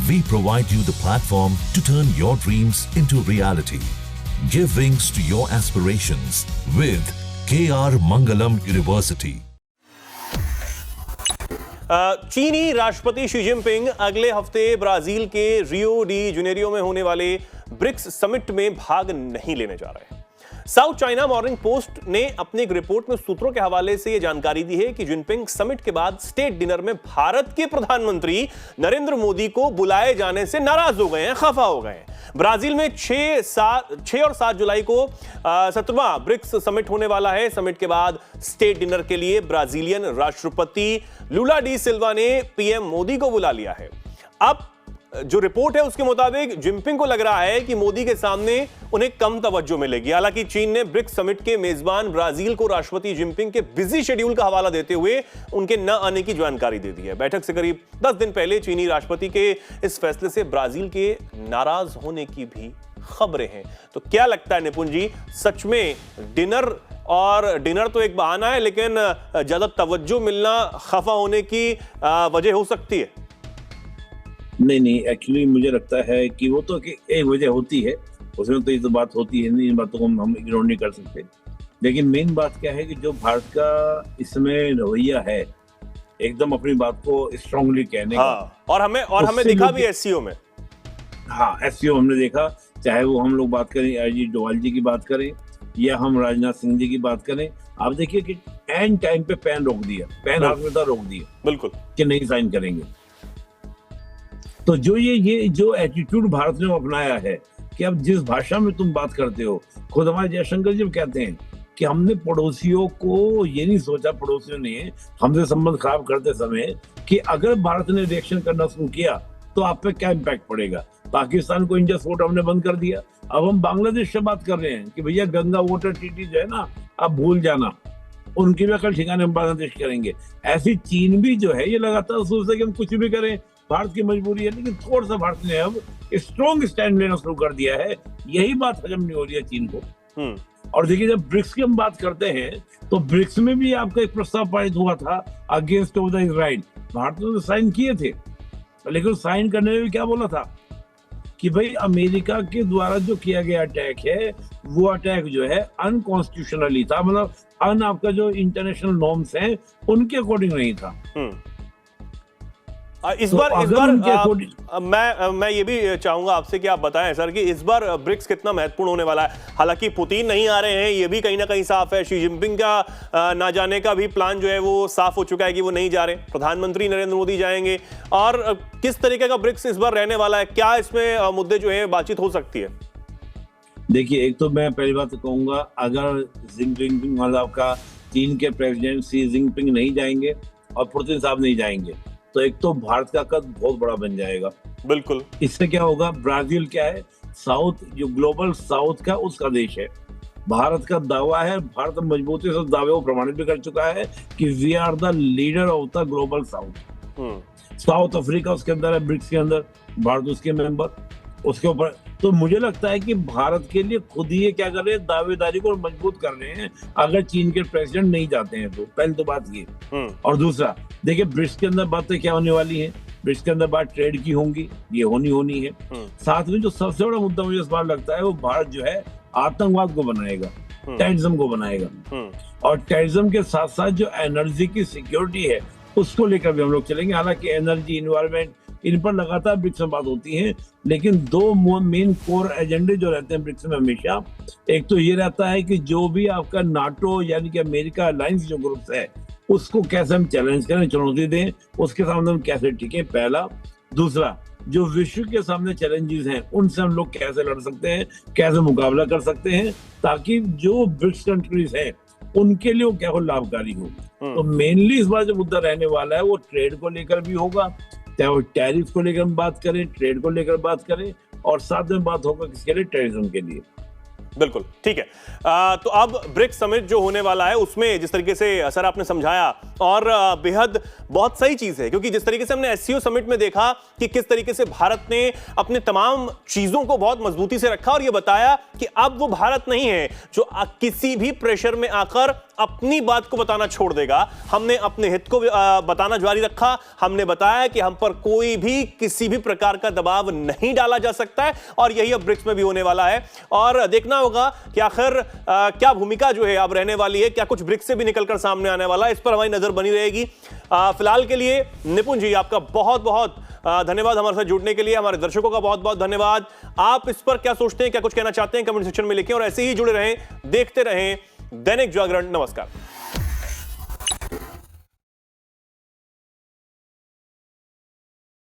We provide you the platform to turn your dreams into reality. Give wings to your aspirations with KR Mangalam University. चीनी राष्ट्रपति Xi Jinping अगले हफ्ते Brazil के Rio de Janeiro में होने वाले BRICS summit में भाग नहीं लेने जा रहे हैं। साउथ चाइना मॉर्निंग पोस्ट ने अपनी एक रिपोर्ट में सूत्रों के हवाले से यह जानकारी दी है कि जिनपिंग समिट के बाद स्टेट डिनर में भारत के प्रधानमंत्री नरेंद्र मोदी को बुलाए जाने से नाराज हो गए हैं, खफा हो गए हैं। ब्राजील में 6 और 7 जुलाई को 17वां ब्रिक्स समिट होने वाला है। समिट के बाद स्टेट डिनर के लिए ब्राजीलियन राष्ट्रपति लुला डी सिल्वा ने पीएम मोदी को बुला लिया है। अब जो रिपोर्ट है उसके मुताबिक जिनपिंग को लग रहा है कि मोदी के सामने उन्हें कम तवज्जो मिलेगी। हालांकि चीन ने ब्रिक्स समिट के मेजबान ब्राजील को राष्ट्रपति जिनपिंग के बिजी शेड्यूल का हवाला देते हुए उनके न आने की जानकारी दे दी है। बैठक से करीब 10 दिन पहले चीनी राष्ट्रपति के इस फैसले से ब्राजील के नाराज होने की भी खबरें हैं। तो क्या लगता है निपुण जी, सच में डिनर तो एक बहाना है, लेकिन ज्यादा तवज्जो मिलना खफा होने की वजह हो सकती है? नहीं, एक्चुअली मुझे लगता है कि वो तो एक वजह होती है, उसमें तो ये तो बात होती है नहीं, इन बातों को हम इग्नोर नहीं कर सकते। लेकिन मेन बात क्या है कि जो भारत का इसमें रवैया है, एकदम अपनी बात को स्ट्रांगली कहने का, और हमें दिखा भी एससीओ में। हाँ, एससीओ हमने देखा, चाहे वो हम लोग बात करें अजीत डोभाल जी की बात करें या हम राजनाथ सिंह जी की बात करें, आप देखिए कि एंड टाइम पे पेन रोक दिया, पेन हाथ में था, रोक दिया बिल्कुल कि नहीं साइन करेंगे। तो जो ये जो एटीट्यूड भारत ने अपनाया है कि अब जिस भाषा में तुम बात करते हो, खुद हमारे जयशंकर जी कहते हैं कि हमने पड़ोसियों को ये नहीं सोचा, पड़ोसियों ने हमसे संबंध खराब करते समय कि अगर भारत ने रिएक्शन करना शुरू किया तो आप पे क्या इम्पैक्ट पड़ेगा। पाकिस्तान को इंडिया सपोर्ट हमने बंद कर दिया, अब हम बांग्लादेश से बात कर रहे हैं कि भैया गंगा वाटर ट्रीटी जो है ना, आप भूल जाना, उनकी भी अकल ठिकाने हम बांग्लादेश करेंगे। ऐसी चीन भी जो है ये लगातार सोचता है कि हम कुछ भी करें, भारत की मजबूरी है, लेकिन थोड़ा सा भारत ने अब स्ट्रॉन्ग स्टैंड लेना शुरू कर दिया है। यही बात हजम नहीं हो रही है चीन को। और देखिए, जब ब्रिक्स की हम बात करते हैं तो ब्रिक्स में भी आपका एक प्रस्ताव पारित हुआ था against of the Israel. Bharat ने तो साइन किए थे, लेकिन साइन करने में भी क्या बोला था कि भाई अमेरिका के द्वारा जो किया गया अटैक है, वो अटैक जो है अनकॉन्स्टिट्यूशनली था, मतलब आपका जो इंटरनेशनल नॉर्म्स हैं उनके अकॉर्डिंग नहीं था। इस बार मैं ये भी चाहूंगा आपसे कि आप बताएं सर कि इस बार ब्रिक्स कितना महत्वपूर्ण होने वाला है। हालांकि पुतिन नहीं आ रहे हैं, ये भी कहीं ना कहीं साफ है। शी जिनपिंग का ना जाने का भी प्लान जो है वो साफ हो चुका है कि वो नहीं जा रहे। प्रधानमंत्री नरेंद्र मोदी जाएंगे। और किस तरीके का ब्रिक्स इस बार रहने वाला है, क्या इसमें मुद्दे जो है बातचीत हो सकती है? देखिए, एक तो मैं पहली बात कहूंगा, अगर जिनपिंग मतलब का चीन के प्रेसिडेंट शी जिनपिंग नहीं जाएंगे और पुतिन साहब नहीं जाएंगे तो एक तो भारत का कद बहुत बड़ा बन जाएगा। बिल्कुल। इससे क्या होगा, ब्राजील क्या है, साउथ, जो ग्लोबल साउथ का उसका देश है। भारत का दावा है, भारत मजबूती से दावे को प्रमाणित भी कर चुका है कि we are the leader of the Global South. South Africa उसके अंदर है, ब्रिक्स के अंदर, भारत उसके मेंबर, उसके ऊपर। तो मुझे लगता है कि भारत के लिए खुद ही क्या कर रहे हैं, दावेदारी को मजबूत कर रहे हैं अगर चीन के प्रेसिडेंट नहीं जाते हैं तो। पहले तो बात ये। और दूसरा, देखिए ब्रिक्स के अंदर बातें क्या होने वाली है, ब्रिक्स के अंदर बात ट्रेड की होंगी, ये होनी है। साथ में जो सबसे बड़ा मुद्दा मुझे इस बार लगता है, वो भारत जो है आतंकवाद को बनाएगा, टेररिज्म को बनाएगा। और टेररिज्म के साथ साथ जो एनर्जी की सिक्योरिटी है उसको लेकर भी हम लोग चलेंगे। हालांकि एनर्जी, इन्वायरमेंट, इन पर लगातार ब्रिक्स में बात होती है, लेकिन दो मेन कोर एजेंडे जो रहते हैं ब्रिक्स में हमेशा, एक तो ये रहता है कि जो भी आपका नाटो यानी कि अमेरिका अलायंस जो ग्रुप्स है उसको कैसे हम चैलेंज करें, चुनौती दें, उसके सामने हम कैसे टिके, पहला। दूसरा, जो विश्व के सामने चैलेंजेस हैं उनसे हम लोग कैसे लड़ सकते हैं, कैसे मुकाबला कर सकते हैं, ताकि जो ब्रिक्स कंट्रीज हैं उनके लिए वो क्या हो, लाभकारी हो। तो मेनली इस बार जो मुद्दा रहने वाला है वो ट्रेड को लेकर भी होगा, चाहे वो टैरिफ को लेकर हम बात करें, ट्रेड को लेकर बात करें, और साथ में बात होगा किसके लिए, टेररिज्म के लिए। बिल्कुल ठीक है। तो अब ब्रिक्स समिट जो होने वाला है उसमें जिस तरीके से सर आपने समझाया, और बेहद बहुत सही चीज है, क्योंकि जिस तरीके से हमने एससीओ समिट में देखा कि किस तरीके से भारत ने अपने तमाम चीजों को बहुत मजबूती से रखा और यह बताया कि अब वो भारत नहीं है जो किसी भी प्रेशर में आकर अपनी बात को बताना छोड़ देगा। हमने अपने हित को बताना जारी रखा। हमने बताया कि हम पर कोई भी किसी भी प्रकार का दबाव नहीं डाला जा सकता है और यही अब ब्रिक्स में भी होने वाला है। और देखना होगा कि आखिर क्या भूमिका जो है अब रहने वाली है, क्या कुछ ब्रिक्स से भी निकलकर सामने आने वाला है, इस पर हमारी नजर बनी रहेगी। फिलहाल के लिए निपुण जी आपका बहुत बहुत धन्यवाद हमारे साथ जुड़ने के लिए। हमारे दर्शकों का बहुत बहुत धन्यवाद। आप इस पर क्या सोचते हैं, क्या कुछ कहना चाहते हैं, कमेंट सेक्शन में लिखें और ऐसे ही जुड़े रहें, देखते रहें दैनिक जागरण। नमस्कार।